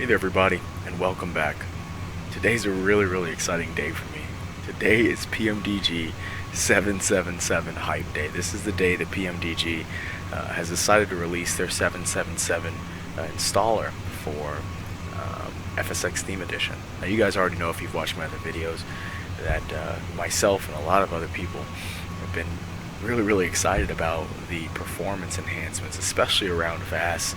Hey there everybody, and welcome back. Today's a really exciting day for me. Today is PMDG 777 Hype Day. This is the day that PMDG has decided to release their 777 installer for FSX Steam Edition. Now you guys already know, if you've watched my other videos, that myself and a lot of other people have been really excited about the performance enhancements, especially around VAS,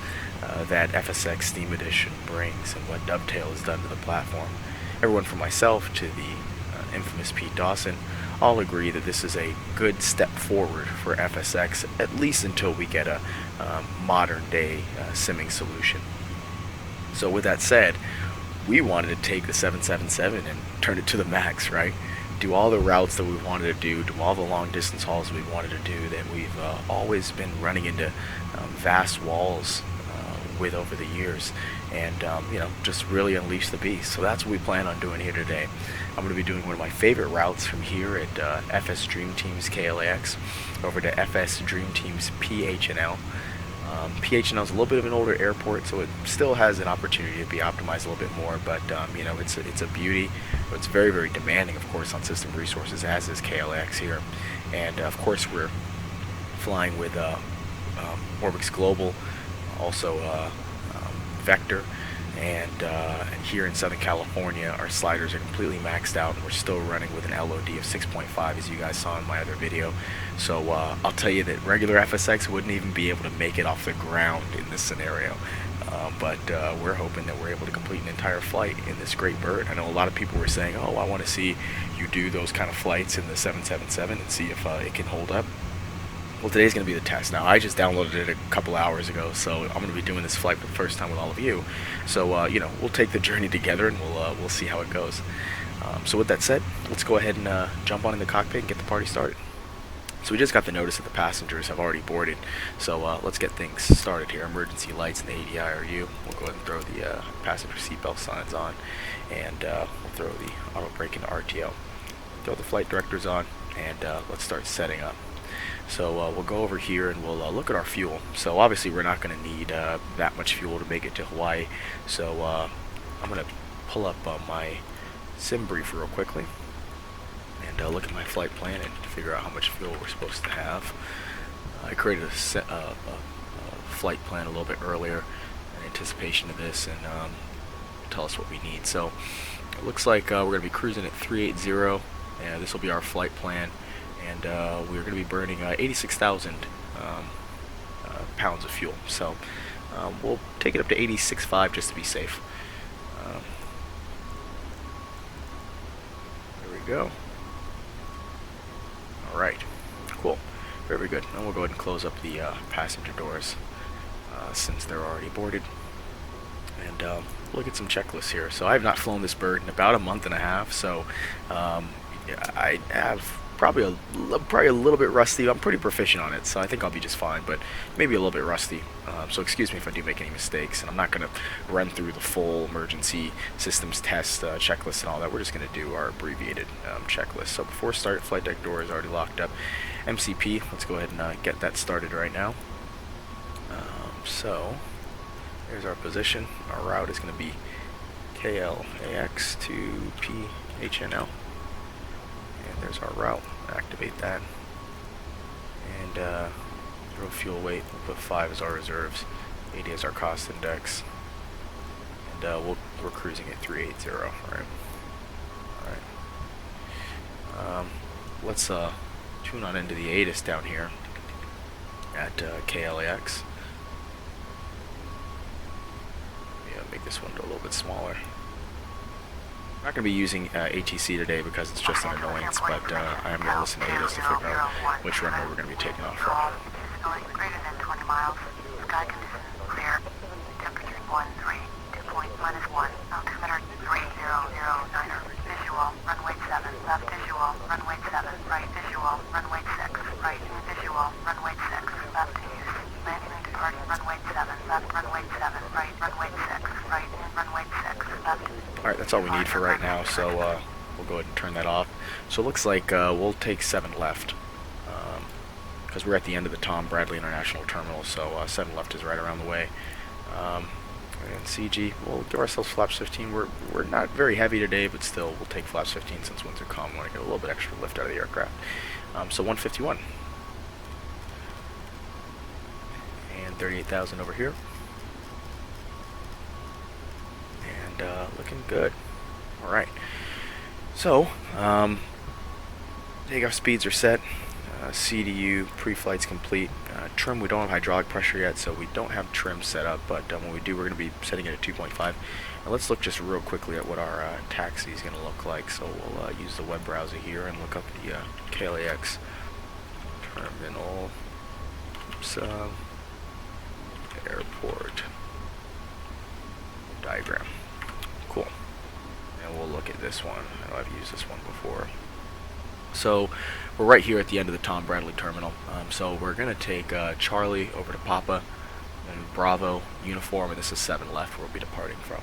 that FSX Steam Edition brings and what Dovetail has done to the platform. Everyone from myself to the infamous Pete Dawson all agree that this is a good step forward for FSX, at least until we get a modern day simming solution. So with that said, we wanted to take the 777 and turn it to the max, right? Do all the routes that we wanted to do all the long distance hauls we wanted to do that we've always been running into vast walls with over the years, and just really unleash the beast. So that's what we plan on doing here today. I'm going to be doing one of my favorite routes from here at FSDreamTeam's KLAX over to FSDreamTeam's PHNL. PHNL is a little bit of an older airport, so it still has an opportunity to be optimized a little bit more, but it's a beauty. It's very demanding, of course, on system resources, as is KLAX here. And of course we're flying with Orbx Global, also Vector, and here in Southern California our sliders are completely maxed out, and we're still running with an LOD of 6.5, as you guys saw in my other video. So I'll tell you that regular FSX wouldn't even be able to make it off the ground in this scenario, but we're hoping that we're able to complete an entire flight in this great bird. I know a lot of people were saying, oh, I want to see you do those kind of flights in the 777 and see if it can hold up. Well, today's going to be the test. Now, I just downloaded it a couple hours ago, so I'm going to be doing this flight for the first time with all of you. So, we'll take the journey together, and we'll see how it goes. So with that said, let's go ahead and jump on in the cockpit and get the party started. So we just got the notice that the passengers have already boarded, so let's get things started here. Emergency lights and the ADIRU. We'll go ahead and throw the passenger seatbelt signs on, and we'll throw the auto brake into RTO. Throw the flight directors on, and let's start setting up. So we'll go over here and we'll look at our fuel. So obviously we're not going to need that much fuel to make it to Hawaii. So I'm going to pull up my sim briefer real quickly and look at my flight plan and figure out how much fuel we're supposed to have. I created a flight plan a little bit earlier in anticipation of this, and tell us what we need. So it looks like we're going to be cruising at 380, and this will be our flight plan. And we're going to be burning 86,000 pounds of fuel. So we'll take it up to 86.5 just to be safe. There we go. Alright, cool. Very good. Now we'll go ahead and close up the passenger doors since they're already boarded. And look at some checklists here. So I have not flown this bird in about a month and a half, so I have probably a little bit rusty. I'm pretty proficient on it, so I think I'll be just fine, but maybe a little bit rusty. So excuse me if I do make any mistakes, and I'm not going to run through the full emergency systems test checklist and all that. We're just going to do our abbreviated checklist. So before start, flight deck door is already locked up. MCP, let's go ahead and get that started right now. So there's our position. Our route is going to be KLAX to PHNL. And there's our route. Activate that. And throw fuel weight. We'll put 5 as our reserves. 80 as our cost index. And we're cruising at 380. Alright. Alright. Let's tune on into the Addons down here at KLAX. Yeah, make this window a little bit smaller. I'm not going to be using ATC today because it's just an annoyance, but I am going to listen to Addons to figure out which runway we're going to be taking off from. Greater than 20 miles. Sky conditions clear. Temperature 13. Dew point -1. Altimeter 3009. Visual. Runway 7. Left visual. Runway 7. Right visual. Runway 6. Right visual. Runway 6. Left to use. Landing and departing runway 7. Left runway 7. Right runway 6. Right runway 6. Left. Alright, that's all we need for right now, so we'll go ahead and turn that off. So it looks like we'll take 7 left, because we're at the end of the Tom Bradley International Terminal, so 7 left is right around the way. And CG. We'll give ourselves flaps 15. We're not very heavy today, but still, we'll take flaps 15 since winds are calm. We want to get a little bit extra lift out of the aircraft. So 151. And 38,000 over here. And looking good. Alright. So, takeoff speeds are set. CDU pre-flight's complete. Trim, we don't have hydraulic pressure yet, so we don't have trim set up, but when we do, we're going to be setting it at 2.5. Now let's look just real quickly at what our taxi is going to look like. So we'll use the web browser here and look up the KLAX terminal. Oops, airport diagram. Cool. And we'll look at this one. I know I've used this one before. So we're right here at the end of the Tom Bradley terminal. So we're going to take Charlie over to Papa, and Bravo, Uniform, and this is 7 left where we'll be departing from.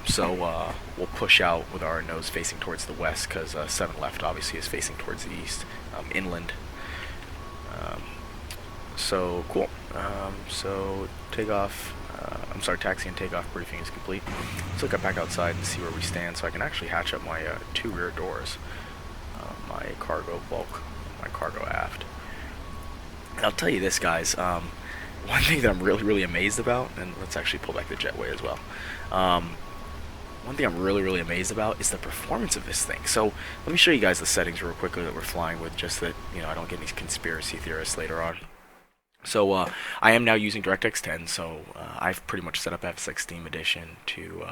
So we'll push out with our nose facing towards the west, because 7 left obviously is facing towards the east, inland. So cool. So takeoff, taxi and takeoff briefing is complete. Let's look back outside and see where we stand, so I can actually hatch up my 2 rear doors. My cargo bulk, my cargo aft. And I'll tell you this, guys, one thing that I'm really amazed about, and let's actually pull back the jetway as well. One thing I'm really amazed about is the performance of this thing. So let me show you guys the settings real quickly that we're flying with, just that, you know, I don't get any conspiracy theorists later on. So I am now using DirectX 10, so I've pretty much set up FSX Steam Edition to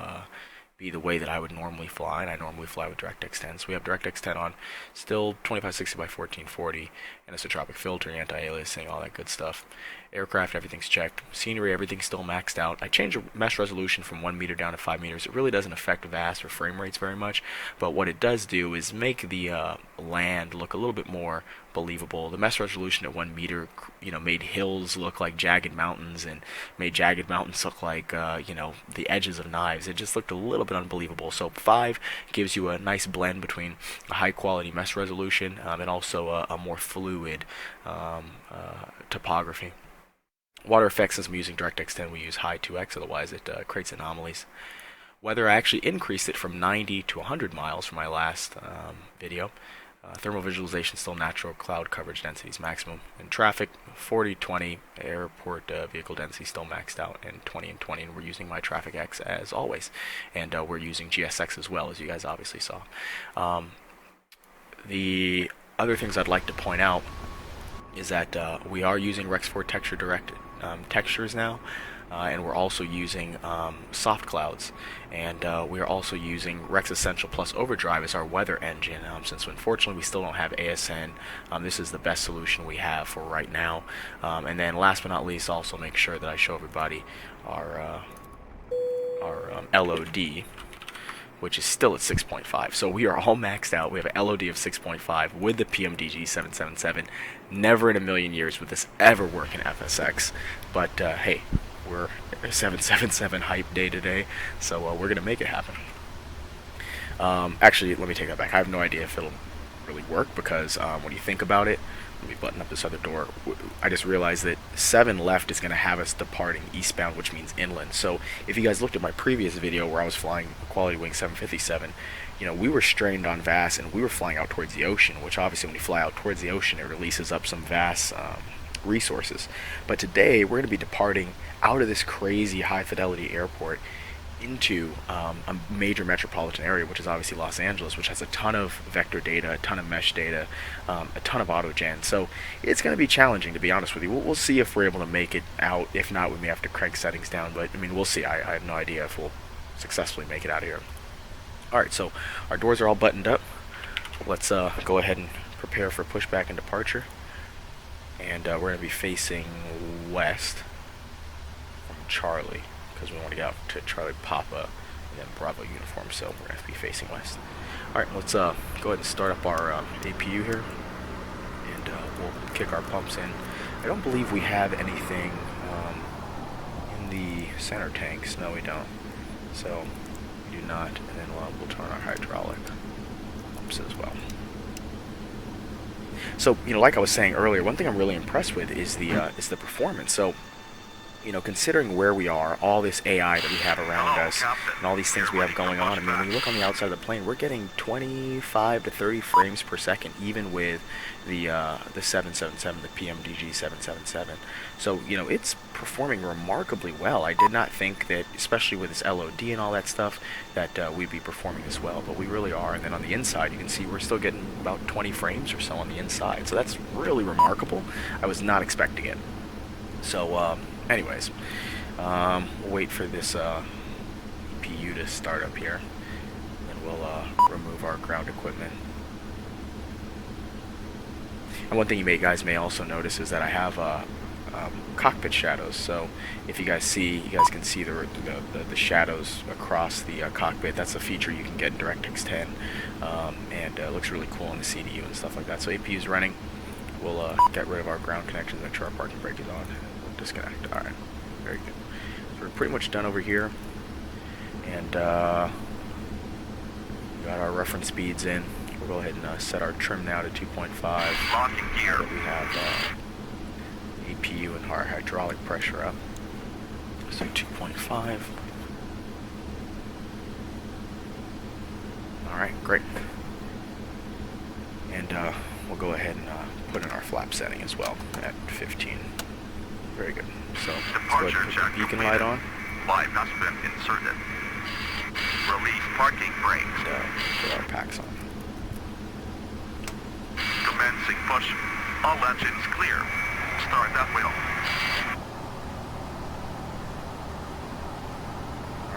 be the way that I would normally fly, and I normally fly with DirectX 10. So we have DirectX 10 on, still 2560 by 1440, anisotropic filter, anti-aliasing, all that good stuff. Aircraft, everything's checked. Scenery, everything's still maxed out. I changed the mesh resolution from 1 meter down to 5 meters. It really doesn't affect VAS or frame rates very much, but what it does do is make the land look a little bit more believable. The mesh resolution at 1 meter, you know, made hills look like jagged mountains, and made jagged mountains look like, you know, the edges of knives. It just looked a little bit unbelievable. So 5 gives you a nice blend between a high quality mesh resolution and also a more fluid topography. Water effects, as I'm using DirectX 10, we use high 2x, otherwise it creates anomalies. Weather, I actually increased it from 90 to 100 miles from my last video. Thermal visualization, still natural. Cloud coverage density is maximum. And traffic, 40-20. Airport vehicle density still maxed out, and 20 and 20. And we're using My Traffic X as always. And we're using GSX as well, as you guys obviously saw. The other things I'd like to point out is that we are using Rex 4 texture directed textures now, and we're also using soft clouds, and we are also using Rex Essential Plus Overdrive as our weather engine, since unfortunately we still don't have ASN. This is the best solution we have for right now. And then last but not least, also make sure that I show everybody our LOD, which is still at 6.5. So we are all maxed out. We have an LOD of 6.5 with the PMDG 777. Never in a million years would this ever work in FSX. But hey, we're a 777 hype day today, so we're going to make it happen. Actually, let me take that back. I have no idea if it'll really work, because when you think about it, let me button up this other door. I just realized that 7 left is going to have us departing eastbound, which means inland. So if you guys looked at my previous video where I was flying Quality Wing 757, you know, we were strained on VAS and we were flying out towards the ocean, which obviously when you fly out towards the ocean, it releases up some VAS resources. But today we're going to be departing out of this crazy high fidelity airport into a major metropolitan area, which is obviously Los Angeles, which has a ton of vector data, a ton of mesh data, a ton of autogen. So it's going to be challenging, to be honest with you. We'll see if we're able to make it out. If not, we may have to crank settings down, but I mean, we'll see. I have no idea if we'll successfully make it out of here. Alright, so our doors are all buttoned up. Let's go ahead and prepare for pushback and departure. And we're going to be facing west from Charlie, because we want to get out to Charlie Papa and then Bravo Uniform, so we're going to be facing west. Alright, let's go ahead and start up our APU here, and we'll kick our pumps in. I don't believe we have anything in the center tanks. No, we don't. So, we do not, and then we'll turn our hydraulic pumps as well. So, you know, like I was saying earlier, one thing I'm really impressed with is the performance. So, you know, considering where we are, all this AI that we have around us, and all these things we have going on, I mean, when you look on the outside of the plane, we're getting 25 to 30 frames per second, even with the 777, the PMDG 777. So, you know, it's performing remarkably well. I did not think that, especially with this LOD and all that stuff, that we'd be performing this well, but we really are. And then on the inside, you can see we're still getting about 20 frames or so on the inside. So that's really remarkable. I was not expecting it. So, anyways, we'll wait for this EPU to start up here, and we'll remove our ground equipment. And one thing you guys may also notice is that I have cockpit shadows. So if you guys can see the shadows across the cockpit. That's a feature you can get in DirectX 10, and it looks really cool on the CDU and stuff like that. So APU is running. We'll get rid of our ground connections, make sure our parking brake is on. Disconnect. Alright, very good. So we're pretty much done over here, and we got our reference speeds in. We'll go ahead and set our trim now to 2.5. Locking gear. We have APU and our hydraulic pressure up. So 2.5. Alright, great. And we'll go ahead and put in our flap setting as well at 15. Very good. So let's go ahead and put the beacon light on. Live has been inserted. Release parking brakes. And put our packs on. Commencing push. All engines clear. Start that wheel.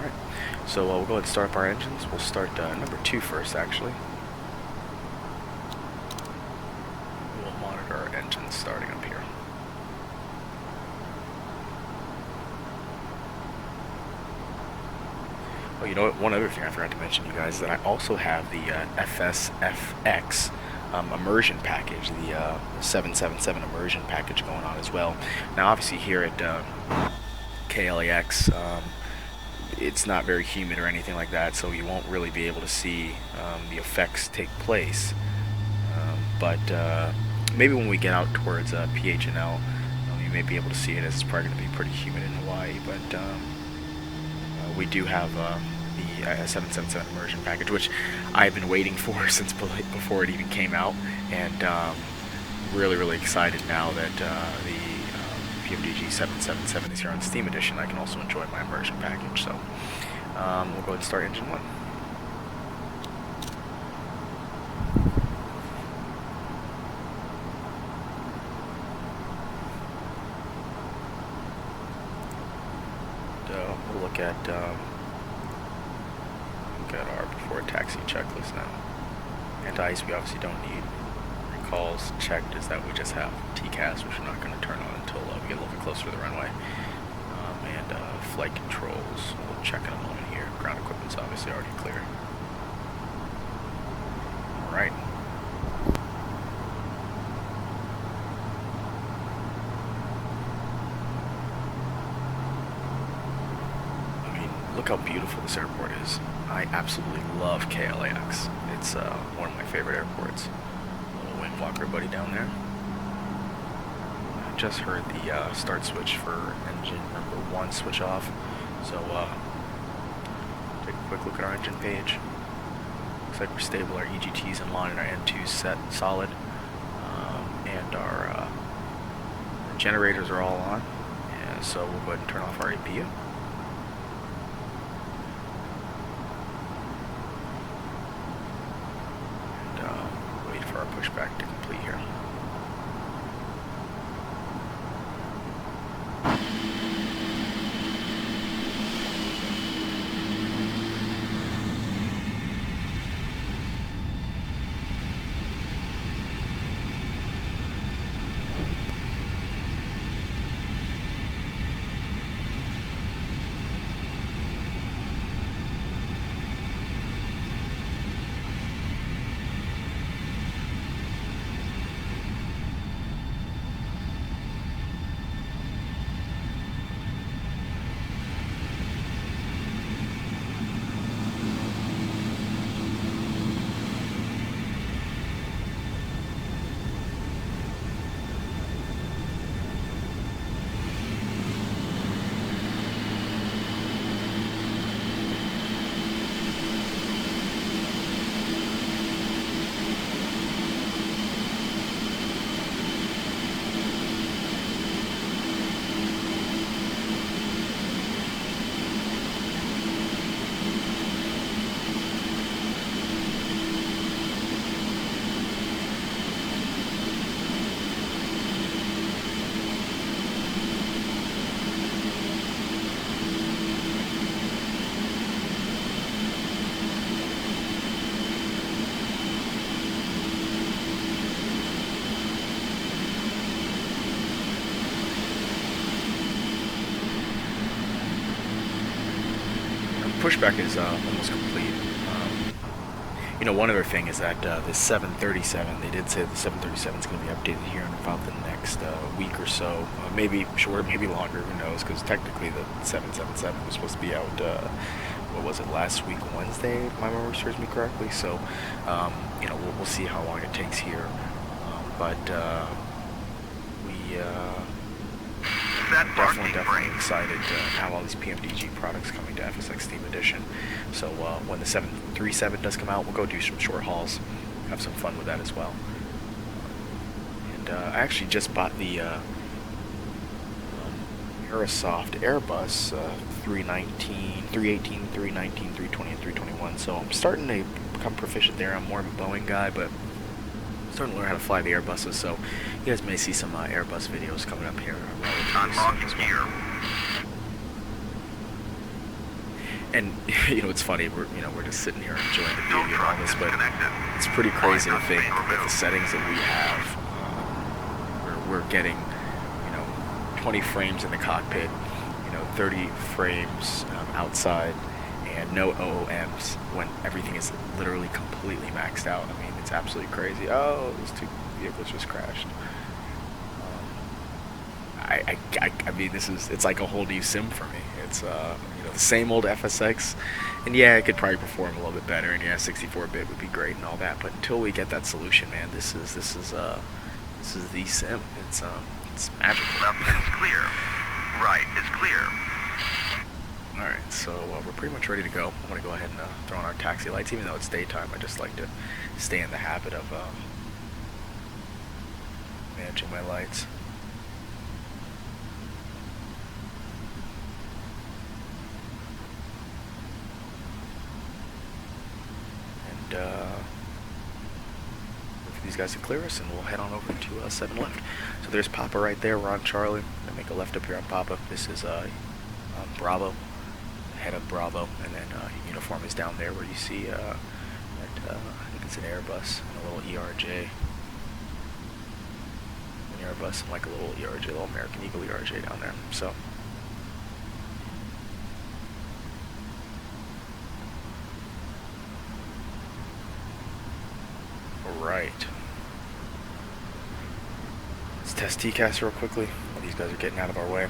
Alright. So we'll go ahead and start up our engines. We'll start number 2 first, actually. We'll monitor our engines starting up here. Oh, you know what? One other thing I forgot to mention, you guys, is that I also have the FSFX Immersion package, the 777 Immersion package going on as well. Now, obviously, here at KLAX, it's not very humid or anything like that, so you won't really be able to see the effects take place. But maybe when we get out towards PHNL, you may be able to see it, as it's probably going to be pretty humid in Hawaii. But we do have the 777 Immersion package, which I've been waiting for since before it even came out, and really excited now that the PMDG 777 is here on Steam Edition. I can also enjoy my Immersion package. So we'll go ahead and start engine 1. We'll look at our before taxi checklist now. Anti-ice we obviously don't need. Recalls checked is that we just have TCAS, which we're not going to turn on until we get a little bit closer to the runway. And flight controls, we'll check in a moment here. Ground equipment's obviously already clear. Alright. Look how beautiful this airport is. I absolutely love KLAX. It's one of my favorite airports. Little wind walker buddy down there. I just heard the start switch for engine number 1 switch off. So take a quick look at our engine page. Looks like we're stable. Our EGT's in line and our N2's set solid. And our generators are all on. And so we'll go ahead and turn off our APU. Our pushback to complete here. pushback is almost complete. You know, one other thing is that this 737, they did say the 737 is going to be updated here in about the next week or so. Maybe shorter, maybe longer, who knows, because technically the 777 was supposed to be out, what was it, last week Wednesday, if my memory serves me correctly. So, you know, we'll see how long it takes here. But we definitely excited to have all these PMDG products coming to FSX Steam Edition. So when the 737 does come out, we'll go do some short hauls, have some fun with that as well. And I actually just bought the Aerosoft Airbus 318, 319, 320, and 321. So I'm starting to become proficient there. I'm more of a Boeing guy, but starting to learn how to fly the Airbuses, so you guys may see some Airbus videos coming up here relatively soon as well. And you know, it's funny, we're just sitting here enjoying the beauty of all this, but it's pretty crazy to think that the settings that we have, we're getting, 20 frames in the cockpit, 30 frames outside, and no OOMs when everything is literally completely maxed out. I mean, it's absolutely crazy. Oh, those two vehicles just crashed. I mean, it's like a whole new sim for me. It's the same old FSX, and yeah, it could probably perform a little bit better, and yeah, 64-bit would be great and all that. But until we get that solution, man, this is the sim. It's magical. It's clear. Right, it's clear. Alright, so we're pretty much ready to go. I'm going to go ahead and throw on our taxi lights. Even though it's daytime, I just like to stay in the habit of managing my lights. And hopefully these guys can clear us, and we'll head on over to 7 left. So there's Papa right there. We're on Charlie. I'm going to make a left up here on Papa. This is Bravo. Head of Bravo, and then uniform is down there where you see that, I think it's an Airbus and a little ERJ. An Airbus and like a little ERJ, little American Eagle ERJ down there. So alright. Let's test TCAS real quickly while these guys are getting out of our way.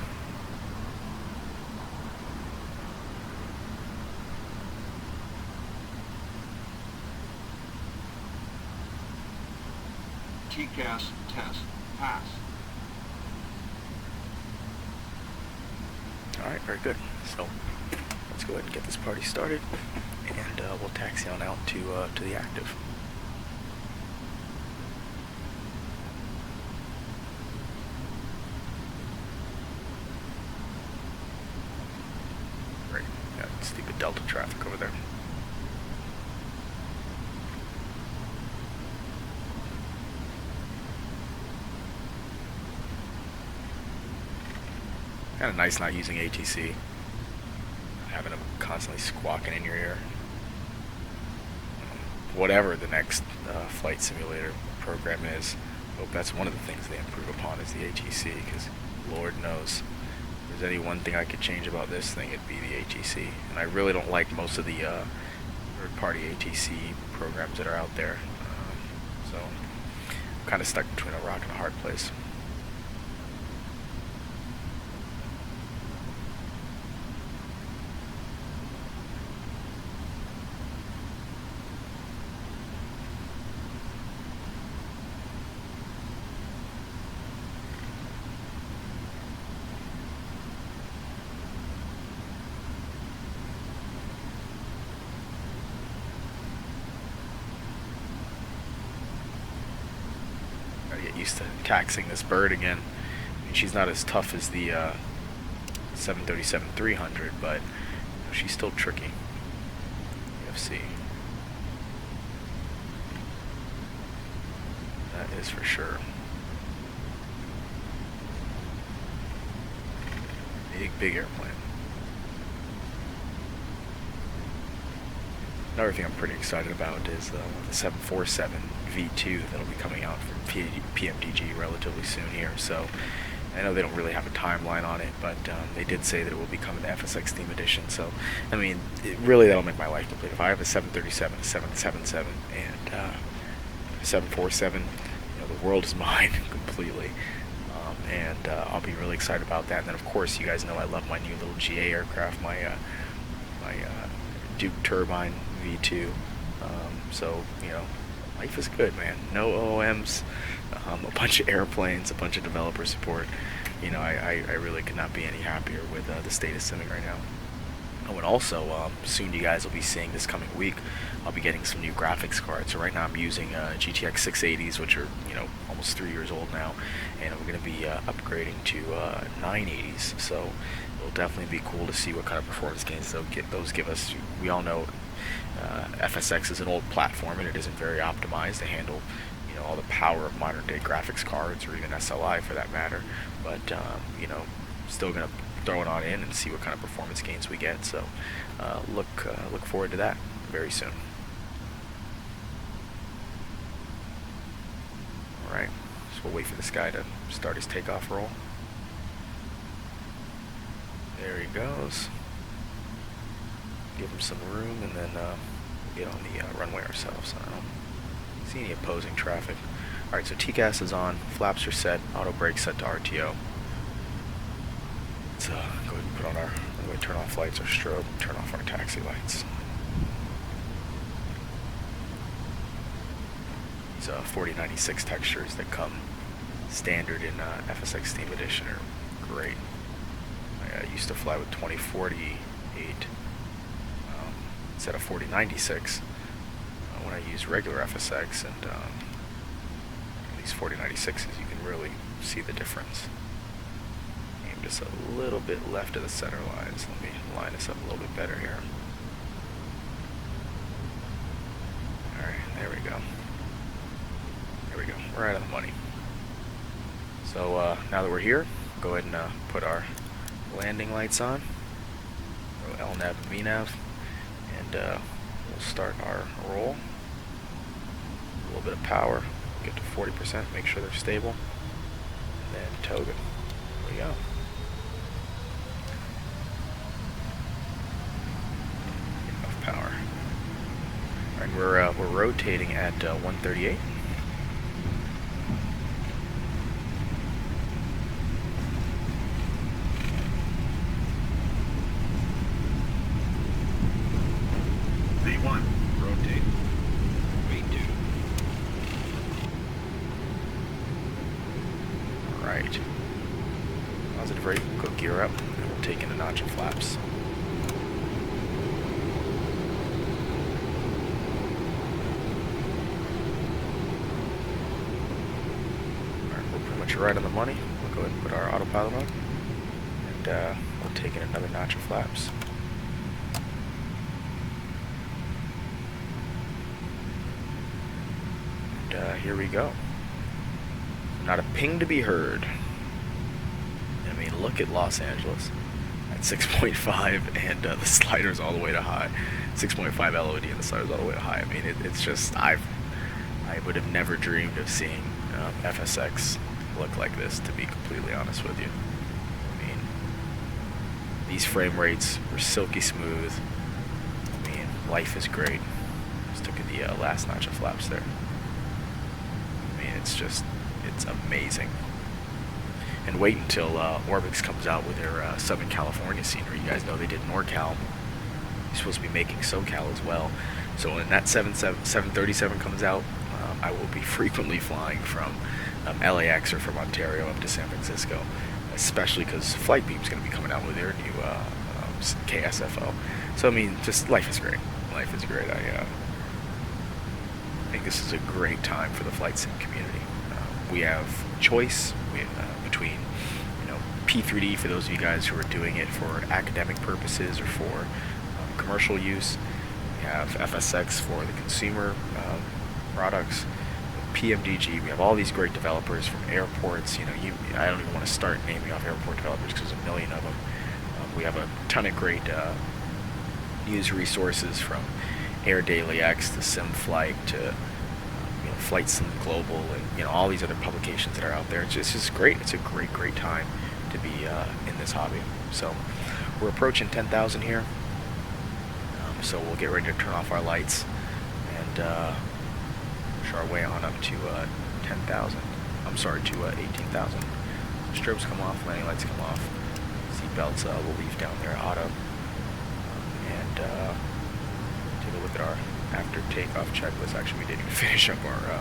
TCAS test pass. Alright, very good. So let's go ahead and get this party started, and we'll taxi on out to the active. Great. Got stupid Delta traffic over there. Kind of nice not using ATC, having them constantly squawking in your ear. Whatever the next flight simulator program is, I hope that's one of the things they improve upon is the ATC, because Lord knows, if there's any one thing I could change about this thing, it'd be the ATC. And I really don't like most of the third-party ATC programs that are out there. So I'm kind of stuck between a rock and a hard place. Get used to taxing this bird again. I mean, she's not as tough as the 737-300, but she's still tricky. UFC. That is for sure. Big airplane. Another thing I'm pretty excited about is the 747 V2 that'll be coming out from PMDG relatively soon here. So I know they don't really have a timeline on it, but they did say that it will be coming to FSX Steam Edition. So, I mean, really that'll make my life complete. If I have a 737, a 777, and 747, you know, the world is mine completely. And I'll be really excited about that. And then, of course, you guys know I love my new little GA aircraft, my Duke Turbine V2. So, you know, life is good, man. No OOMs, a bunch of airplanes, a bunch of developer support. You know, I really could not be any happier with the state of simming right now. Oh, and also, soon you guys will be seeing this coming week, I'll be getting some new graphics cards. So right now I'm using GTX 680s, which are, you know, almost 3 years old now, and I'm going to be upgrading to 980s. So it'll definitely be cool to see what kind of performance gains those give us. We all know FSX is an old platform, and it isn't very optimized to handle, you know, all the power of modern day graphics cards, or even SLI for that matter. But you know, still going to throw it on in and see what kind of performance gains we get. So look forward to that very soon. Alright, so we'll wait for this guy to start his takeoff roll. There he goes. Give him some room, and then we'll get on the runway ourselves. I don't see any opposing traffic. Alright, so TCAS is on, flaps are set, auto brake set to RTO. Let's go ahead and put on our runway, turn off lights, our strobe, turn off our taxi lights. These 4096 textures that come standard in FSX Steam Edition are great. I used to fly with 2048 instead of 4096 when I use regular FSX, and these 4096s, you can really see the difference. Aim just a little bit left of the center line, so let me line this up a little bit better here. Alright, there we go. There we go, right on the money. So now that we're here, go ahead and put our landing lights on, LNAV and VNAV, and we'll start our roll. A little bit of power, get to 40%, make sure they're stable, and then toga. There we go. Enough power. Alright, we're rotating at 138. V1, rotate. V2. Alright. Positive rate, go gear up, and we'll take in a notch of flaps. Alright, we're pretty much right on the money. We'll go ahead and put our autopilot on, and we'll take in another notch of flaps. Here we go. Not a ping to be heard. I mean, look at Los Angeles at 6.5, and the sliders all the way to high. 6.5 LOD and the sliders all the way to high. I mean, it's just, I would have never dreamed of seeing FSX look like this, to be completely honest with you. I mean, these frame rates were silky smooth. I mean, life is great. Just took in the last notch of flaps there. It's amazing. And wait until Orbx comes out with their Southern California scenery. You guys know they did NorCal. They're supposed to be making SoCal as well. So when that 737 comes out, I will be frequently flying from LAX or from Ontario up to San Francisco, especially because Flightbeam's going to be coming out with their new KSFO. So I mean, just life is great. Life is great. I think this is a great time for the flight sim community. We have choice between, you know, P3D for those of you guys who are doing it for academic purposes or for commercial use. We have FSX for the consumer products. PMDG. We have all these great developers from airports. You know, I don't even want to start naming off airport developers because there's a million of them. We have a ton of great news resources from Air Daily X to SimFlight to Flight Sim Global, and all these other publications that are out there. It's just great. It's a great time to be in this hobby. So we're approaching 10,000 here. So we'll get ready to turn off our lights and push our way on up to 10,000. I'm sorry, to 18,000. Strobes come off, landing lights come off. Seat belts will leave down there auto. And take a look at our after takeoff checklist. Actually, we didn't even finish up our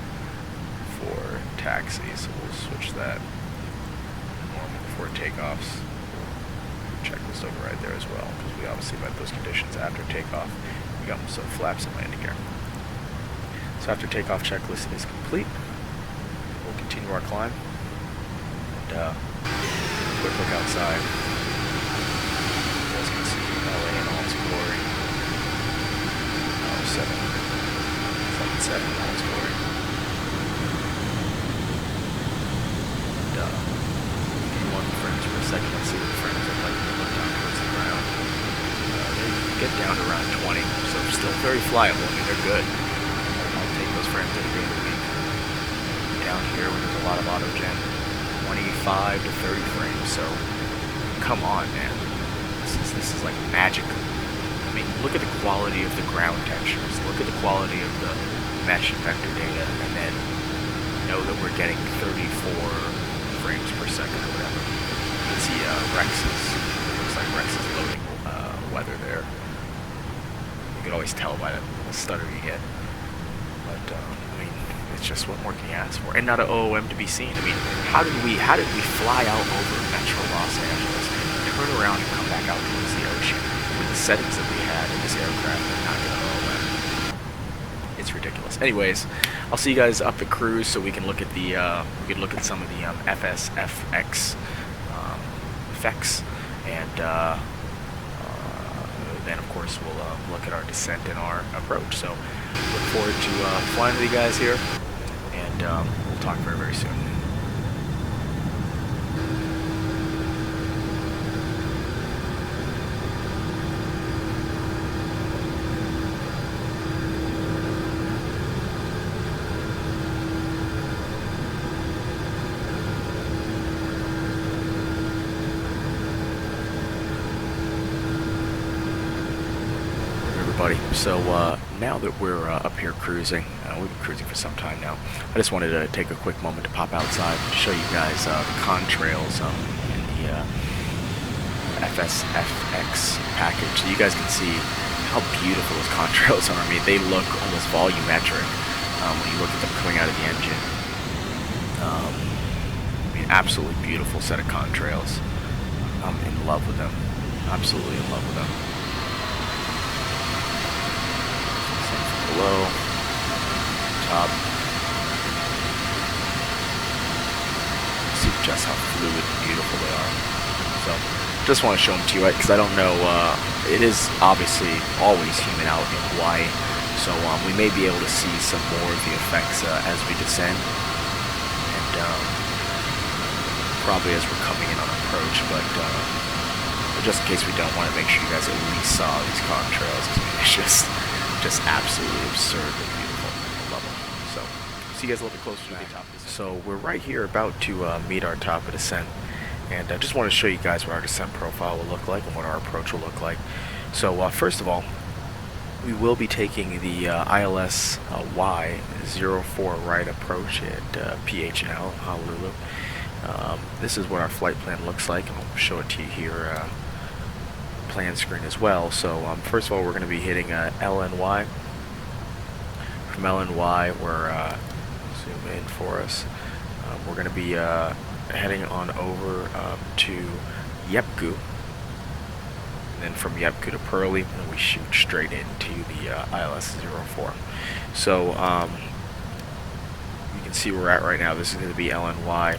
for taxi, so we'll switch that normal before takeoffs. Checklist over right there as well, because we obviously met those conditions after takeoff. We got some flaps and landing gear. So after takeoff checklist is complete, we'll continue our climb. And quick look outside. You guys can see LA in all its glory. 777 in all its glory. And 1 frames per second. Let's see what the frames look like when we look down towards the ground. They get down to around 20, so still very flyable. I mean, they're good. I'll take those frames any day of the week. Down here, where there's a lot of auto gen, 25 to 30 frames. So come on, man. This is like magic. I mean, look at the quality of the ground textures. Look at the quality of the mesh vector data, and then know that we're getting 34 frames per second or whatever. You can see Rex's. It looks like Rex is loading weather there. You can always tell by the stutter you get. But I mean, it's just what more can you ask for? And not an OOM to be seen. I mean, how did we fly out over Metro Los Angeles, turn around and come back out towards the ocean with the settings that we had in this aircraft and not get an OOM? It's ridiculous. Anyways, I'll see you guys up at cruise so we can look at the some of the FSFX effects, and then of course we'll look at our descent and our approach. So look forward to flying with you guys here, and we'll talk very soon. So now that we're up here cruising, we've been cruising for some time now, I just wanted to take a quick moment to pop outside and show you guys the contrails in the FSFX package. So you guys can see how beautiful those contrails are. I mean, they look almost volumetric when you look at them coming out of the engine. I mean, absolutely beautiful set of contrails. I'm in love with them. Absolutely in love with them. Below, top. See just how fluid and beautiful they are. So, just want to show them to you, because I don't know. It is obviously always humid out in Hawaii, so we may be able to see some more of the effects as we descend, and probably as we're coming in on approach. But just in case we don't, want to make sure you guys at least saw these contrails. It's just absolutely absurdly beautiful. I love them. So, see you guys a little bit closer to the top. So we're right here about to meet our top of descent, and I just want to show you guys what our descent profile will look like and what our approach will look like. So first of all, we will be taking the ILS Y04 right approach at PHNL, Honolulu. This is what our flight plan looks like, and I'll show it to you here. Plan screen as well. So first of all, we're going to be hitting LNY. From LNY, we're zoom in for us. We're going to be heading on over to Yepku, and then from Yepku to Pearly, and we shoot straight into the ILS-04. So you can see where we're at right now. This is going to be LNY.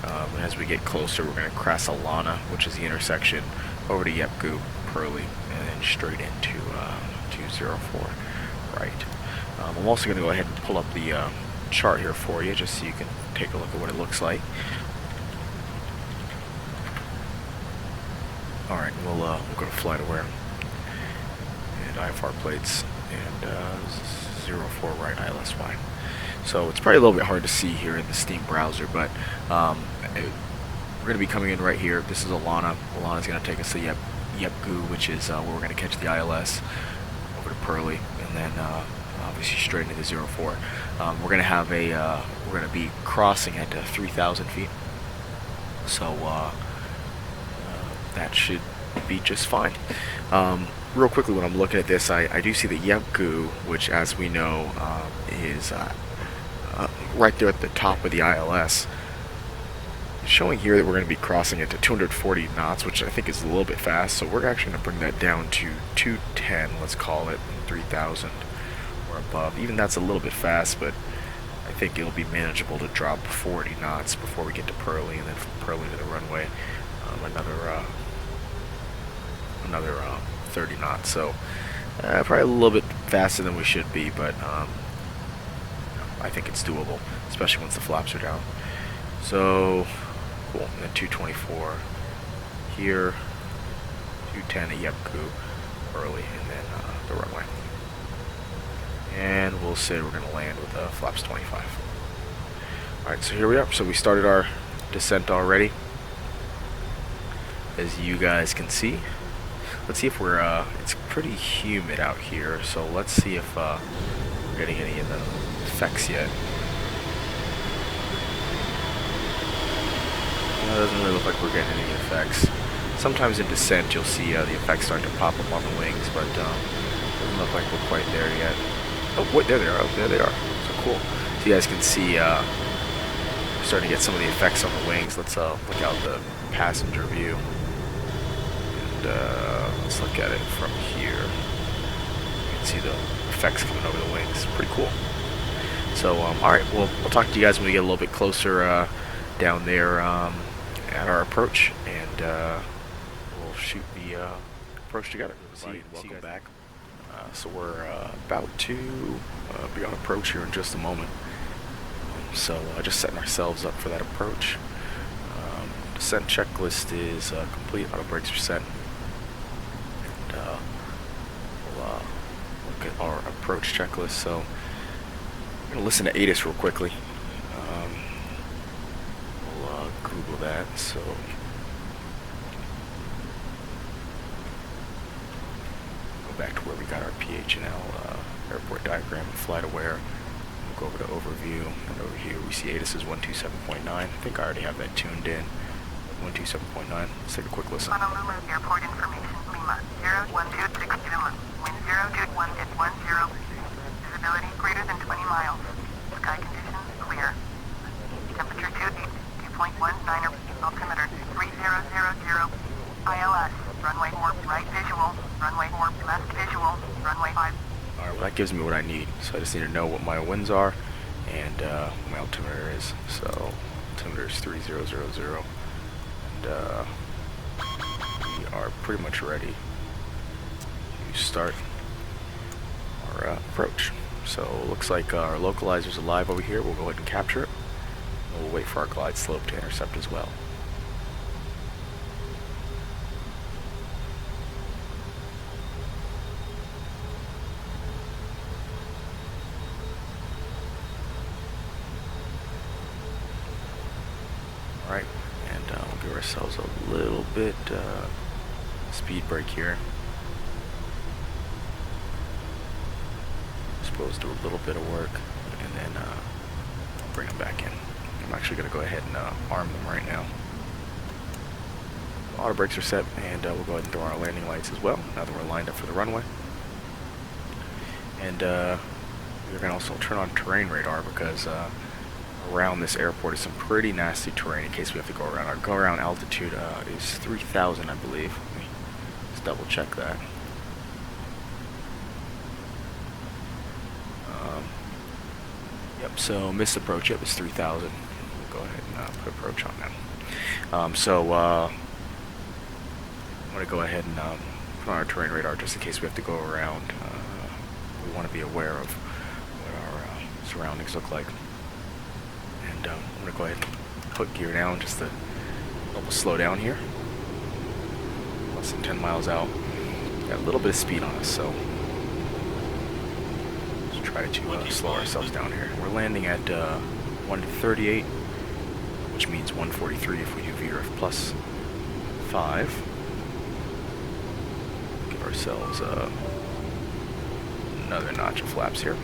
And as we get closer, we're going to cross Alana, which is the intersection, over to Yepku, Pearly, and then straight into 204 right. I'm also going to go ahead and pull up the chart here for you, just so you can take a look at what it looks like. Alright, we'll go to flight aware and IFR plates, and 04 right ILSY. So it's probably a little bit hard to see here in the Steam browser, but we're going to be coming in right here. This is Alana. Alana's going to take us to Yepgu, which is where we're going to catch the ILS, over to Pearly, and then obviously straight into 04. We're going to have we're going to be crossing at 3,000 feet. So that should be just fine. Real quickly, when I'm looking at this, I do see the Yepgu, which, as we know, is right there at the top of the ILS. It's showing here that we're going to be crossing it to 240 knots, which I think is a little bit fast. So we're actually going to bring that down to 210, let's call it, 3,000 or above. Even that's a little bit fast, but I think it'll be manageable to drop 40 knots before we get to Pearly, and then from Pearly to the runway, another 30 knots. So probably a little bit faster than we should be, but I think it's doable, especially once the flaps are down. So cool. And then 224 here, 210 at Yepgu early, and then the runway. And we'll say we're going to land with flaps 25. Alright, so here we are. So we started our descent already, as you guys can see. Let's see if we're, it's pretty humid out here, so let's see if we're getting any of the effects yet. It doesn't really look like we're getting any effects. Sometimes in descent you'll see the effects start to pop up on the wings, but doesn't look like we're quite there yet. Oh wait, there they are. Oh, there they are. So cool. So you guys can see we're starting to get some of the effects on the wings. Let's look out the passenger view, and let's look at it from here. You can see the effects coming over the wings. Pretty cool. So alright, we'll talk to you guys when we get a little bit closer down there at our approach, and we'll shoot the approach together. Welcome back. So we're about to be on approach here in just a moment. So just setting ourselves up for that approach. Descent checklist is complete. Auto brakes are set. And we'll look at our approach checklist. So I'm going to listen to Addons real quickly. We'll Google that. So back to where we got our PHNL airport diagram and flight aware. We'll go over to overview, and over here we see Addons is 127.9. I think I already have that tuned in. 127.9. Let's take a quick listen. Honolulu Airport information, Lima 0126 Lima, wind 02110, visibility greater than 20 miles, sky conditions clear, temperature 2.19, altimeter 3000, ILS, runway 4 right visual, runway 4 left visual, runway 5. Alright, well that gives me what I need. So I just need to know what my winds are and what my altimeter is. So altimeter is 3000, and we are pretty much ready to start our approach. So it looks like our localizer's alive over here. We'll go ahead and capture it. And we'll wait for our glide slope to intercept as well. Alright, and we'll give ourselves a little bit speed break here. Suppose do a little bit of work, and then bring them back in. I'm actually going to go ahead and arm them right now. Auto brakes are set, and we'll go ahead and throw our landing lights as well, now that we're lined up for the runway. And we're going to also turn on terrain radar, because around this airport is some pretty nasty terrain in case we have to go around. Our go around altitude is 3,000, I believe. Let me just double check that. Yep, so missed approach, yep, it's 3,000. We'll go ahead and put approach on now. So I'm going to go ahead and put on our terrain radar just in case we have to go around. We want to be aware of what our surroundings look like. And I'm going to go ahead and put gear down just to help us slow down here. Less than 10 miles out. Got a little bit of speed on us, so let's try decided to slow ourselves down here. We're landing at 138, which means 143 if we do VRF plus 5. Give ourselves another notch of flaps here.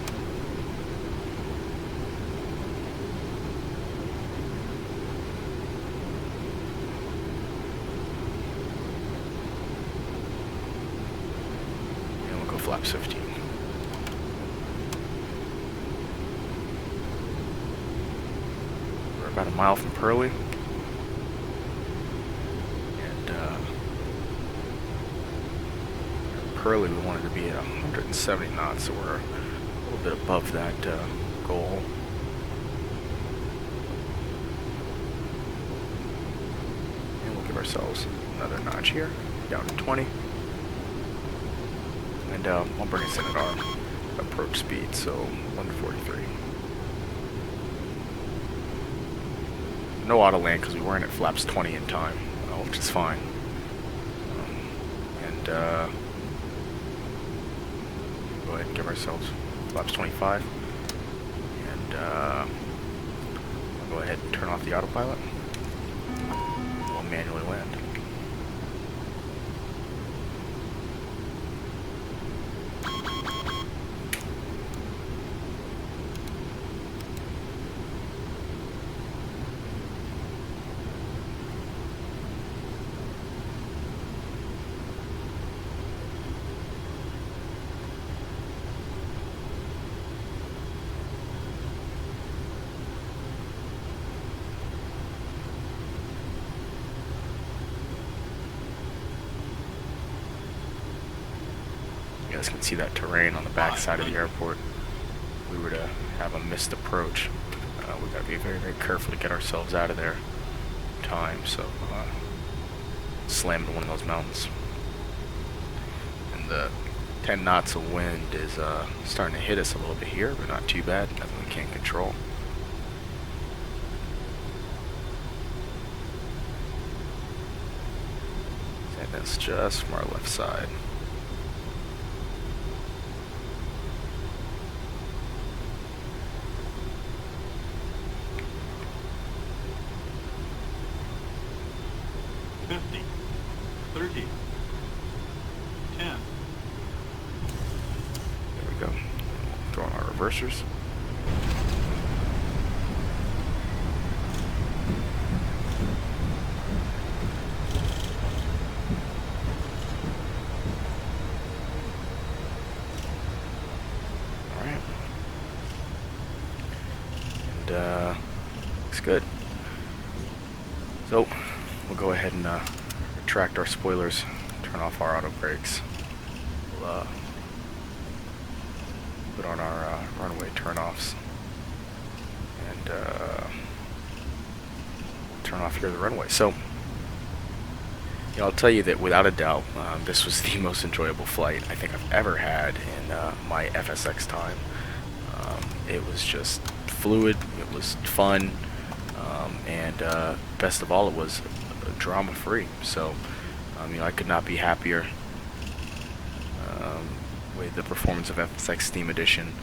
And we'll go flaps 15. We're about a mile from Pearly. Early we wanted to be at 170 knots, so we're a little bit above that goal. And we'll give ourselves another notch here, down to 20. And we'll bring us in at our approach speed, so 143. No auto land because we weren't at flaps 20 in time, which is fine. Go ahead and give ourselves flaps 25, and we'll go ahead and turn off the autopilot. We'll manually land. You guys can see that terrain on the back side of the airport. If we were to have a missed approach, we've got to be very, very careful to get ourselves out of there in time, so slam into one of those mountains. And the 10 knots of wind is starting to hit us a little bit here, but not too bad, nothing we can't control. And that's just from our left side. Reversers. Alright. And looks good. So we'll go ahead and retract our spoilers, turn off our auto brakes. We'll put on our runway turnoffs, and turn off here the runway. So, you know, I'll tell you that without a doubt, this was the most enjoyable flight I think I've ever had in my FSX time. It was just fluid, it was fun, and best of all, it was drama-free. So, you know, I could not be happier with the performance of FSX Steam Edition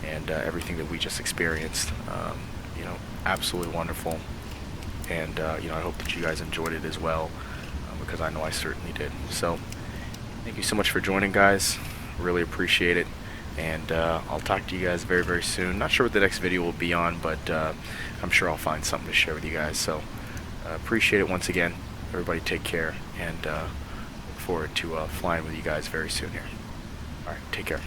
and everything that we just experienced. You know, absolutely wonderful, and you know, I hope that you guys enjoyed it as well, because I know I certainly did. So thank you so much for joining, guys. Really appreciate it, and I'll talk to you guys very, very soon. Not sure what the next video will be on, but I'm sure I'll find something to share with you guys. So appreciate it once again. Everybody take care, and look forward to flying with you guys very soon here. Alright, take care.